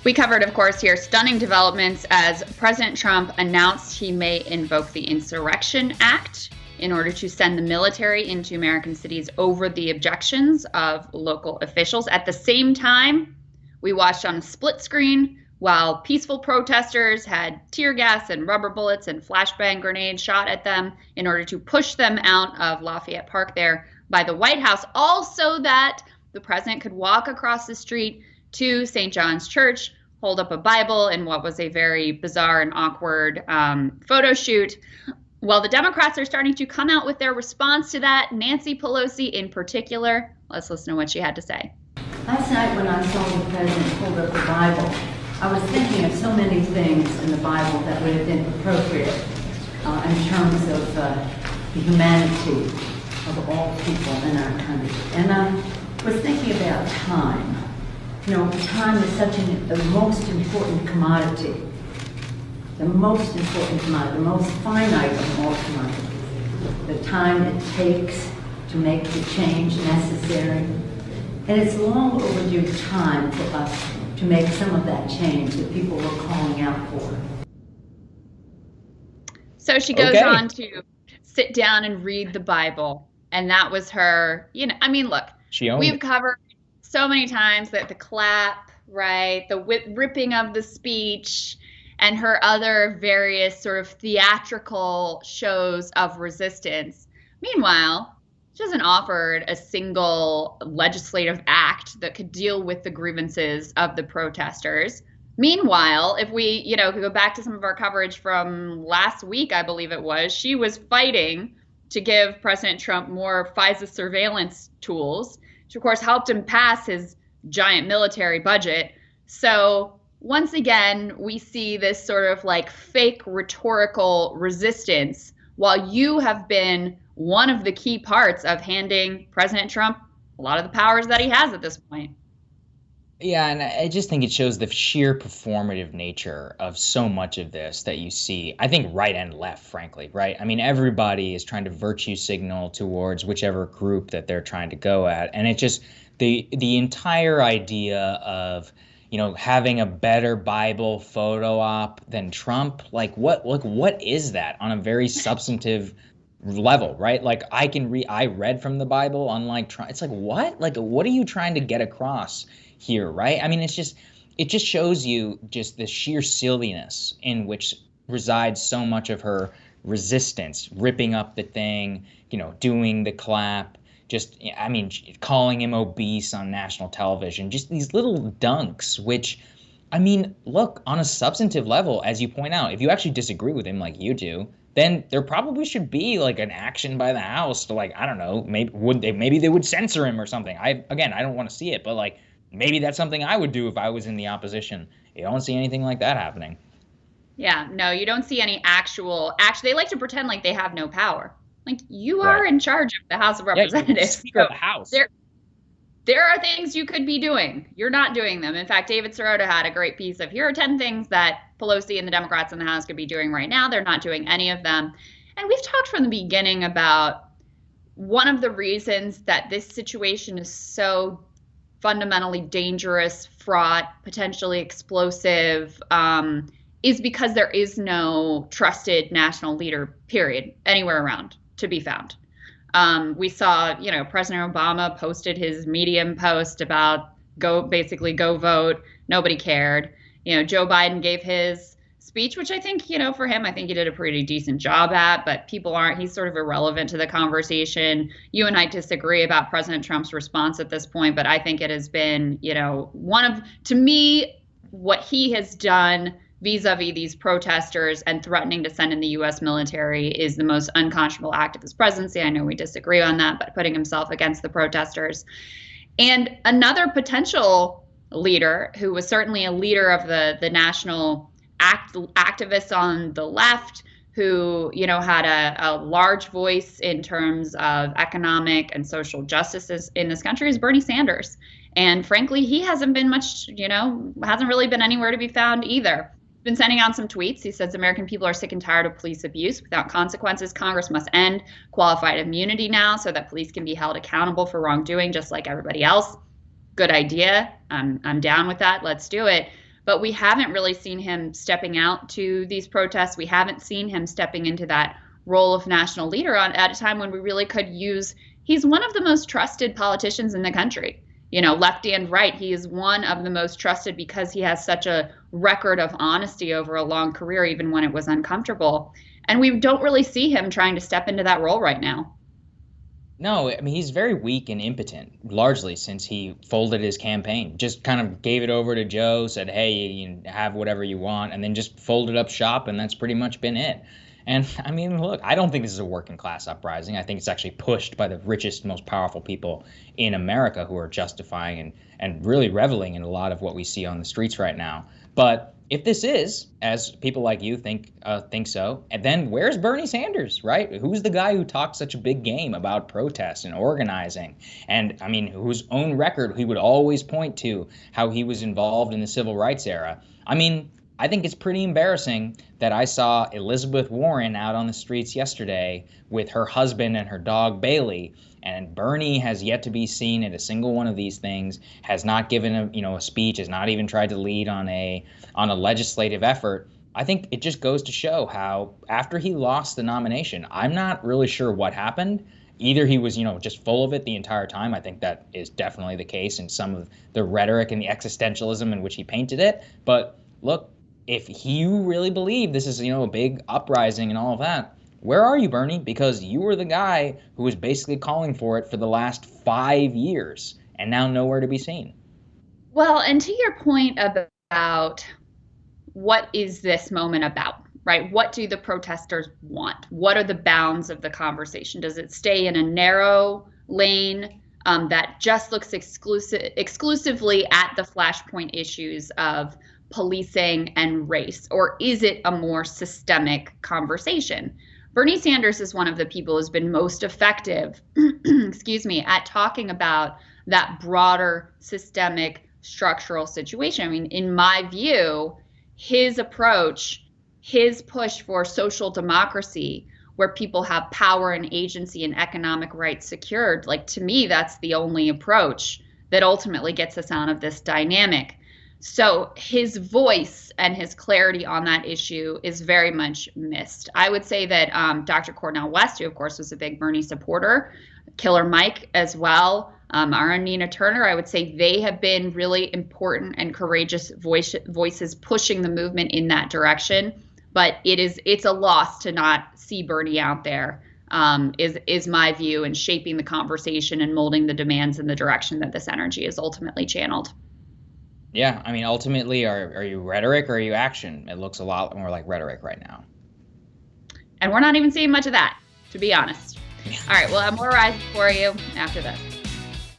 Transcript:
We covered, of course, here stunning developments as President Trump announced he may invoke the Insurrection Act in order to send the military into American cities over the objections of local officials. At the same time, we watched on a split screen while peaceful protesters had tear gas and rubber bullets and flashbang grenades shot at them in order to push them out of Lafayette Park there by the White House, all so that the president could walk across the street to St. John's Church, hold up a Bible in what was a very bizarre and awkward photo shoot. Well, the Democrats are starting to come out with their response to that, Nancy Pelosi in particular. Let's listen to what she had to say. Last night when I saw the president hold up the Bible, I was thinking of so many things in the Bible that would have been appropriate in terms of the humanity of all people in our country. And I was thinking about time. You know, time is such the most important commodity. The most important commodity, the most finite of all commodities. The time it takes to make the change necessary. And it's long overdue time for us to make some of that change that people were calling out for. So she goes on to sit down and read the Bible. And that was her, I mean, look, we've covered so many times that the clap, right, the ripping of the speech, and her other various sort of theatrical shows of resistance. Meanwhile, she hasn't offered a single legislative act that could deal with the grievances of the protesters. Meanwhile, if we, could go back to some of our coverage from last week, I believe it was, she was fighting to give President Trump more FISA surveillance tools, which of course helped him pass his giant military budget. So once again, we see this sort of like fake rhetorical resistance while you have been one of the key parts of handing President Trump a lot of the powers that he has at this point. Yeah, and I just think it shows the sheer performative nature of so much of this that you see, I think, right and left, frankly, right? I mean, everybody is trying to virtue signal towards whichever group that they're trying to go at. And it just, the entire idea of, having a better Bible photo op than Trump, what is that on a very substantive level, right? Like I read from the Bible, unlike Trump. It's like, what? Like, what are you trying to get across here, right? I mean, it just shows you just the sheer silliness in which resides so much of her resistance, ripping up the thing, doing the clap, calling him obese on national television, just these little dunks, which, I mean, look, on a substantive level, as you point out, if you actually disagree with him like you do, then there probably should be like an action by the House to, like, I don't know, maybe they would censor him or something. I don't want to see it, but like, maybe that's something I would do if I was in the opposition. You don't see anything like that happening. Yeah, no, you don't see any they like to pretend like they have no power. Like, you are in charge of the House of Representatives. Yeah, the House. There are things you could be doing. You're not doing them. In fact, David Sirota had a great piece of, here are 10 things that Pelosi and the Democrats in the House could be doing right now. They're not doing any of them. And we've talked from the beginning about one of the reasons that this situation is so fundamentally dangerous, fraught, potentially explosive, is because there is no trusted national leader, period, anywhere around to be found. We saw, President Obama posted his Medium post about go vote. Nobody cared. Joe Biden gave his speech, which I think, for him, I think he did a pretty decent job at, but he's sort of irrelevant to the conversation. You and I disagree about President Trump's response at this point, but I think it has been, to me, what he has done vis-a-vis these protesters and threatening to send in the U.S. military is the most unconscionable act of his presidency. I know we disagree on that, but putting himself against the protesters. And another potential leader who was certainly a leader of the national activists on the left, who, had a large voice in terms of economic and social justices in this country, is Bernie Sanders. And frankly, he hasn't been much, hasn't really been anywhere to be found either. Been sending out some tweets. He says American people are sick and tired of police abuse without consequences. Congress must end qualified immunity now so that police can be held accountable for wrongdoing just like everybody else. Good idea. I'm down with that. Let's do it. but we haven't really seen him stepping out to these protests. We haven't seen him stepping into that role of national leader at a time when we really could use. He's one of the most trusted politicians in the country. Left and right, he is one of the most trusted because he has such a record of honesty over a long career, even when it was uncomfortable. And we don't really see him trying to step into that role right now. No, I mean, he's very weak and impotent, largely since he folded his campaign. Just kind of gave it over to Joe, said, hey, you have whatever you want, and then just folded up shop, and that's pretty much been it. And I mean, look, I don't think this is a working class uprising. I think it's actually pushed by the richest, most powerful people in America who are justifying and really reveling in a lot of what we see on the streets right now. But if this is, as people like you think so, and then where's Bernie Sanders, right? Who's the guy who talks such a big game about protests and organizing? And I mean, whose own record he would always point to how he was involved in the civil rights era. I mean, I think it's pretty embarrassing that I saw Elizabeth Warren out on the streets yesterday with her husband and her dog Bailey, and Bernie has yet to be seen at a single one of these things, has not given a speech, has not even tried to lead on a legislative effort. I think it just goes to show how after he lost the nomination, I'm not really sure what happened. Either he was, just full of it the entire time. I think that is definitely the case in some of the rhetoric and the existentialism in which he painted it. But look, if you really believe this is, a big uprising and all of that, where are you, Bernie? Because you were the guy who was basically calling for it for the last 5 years and now nowhere to be seen. Well, and to your point about what is this moment about, right? What do the protesters want? What are the bounds of the conversation? Does it stay in a narrow lane that just looks exclusively at the flashpoint issues of policing and race, or is it a more systemic conversation? Bernie Sanders is one of the people who's been most effective, at talking about that broader systemic structural situation. I mean, in my view, his approach, his push for social democracy, where people have power and agency and economic rights secured, to me, that's the only approach that ultimately gets us out of this dynamic. So his voice and his clarity on that issue is very much missed. I would say that Dr. Cornel West, who of course was a big Bernie supporter, Killer Mike as well, our own Nina Turner, I would say they have been really important and courageous voices pushing the movement in that direction. But it's a loss to not see Bernie out there, is my view, and shaping the conversation and molding the demands in the direction that this energy is ultimately channeled. Yeah, I mean, ultimately, are you rhetoric or are you action? It looks a lot more like rhetoric right now. And we're not even seeing much of that, to be honest. All right, well, more rising for you after this.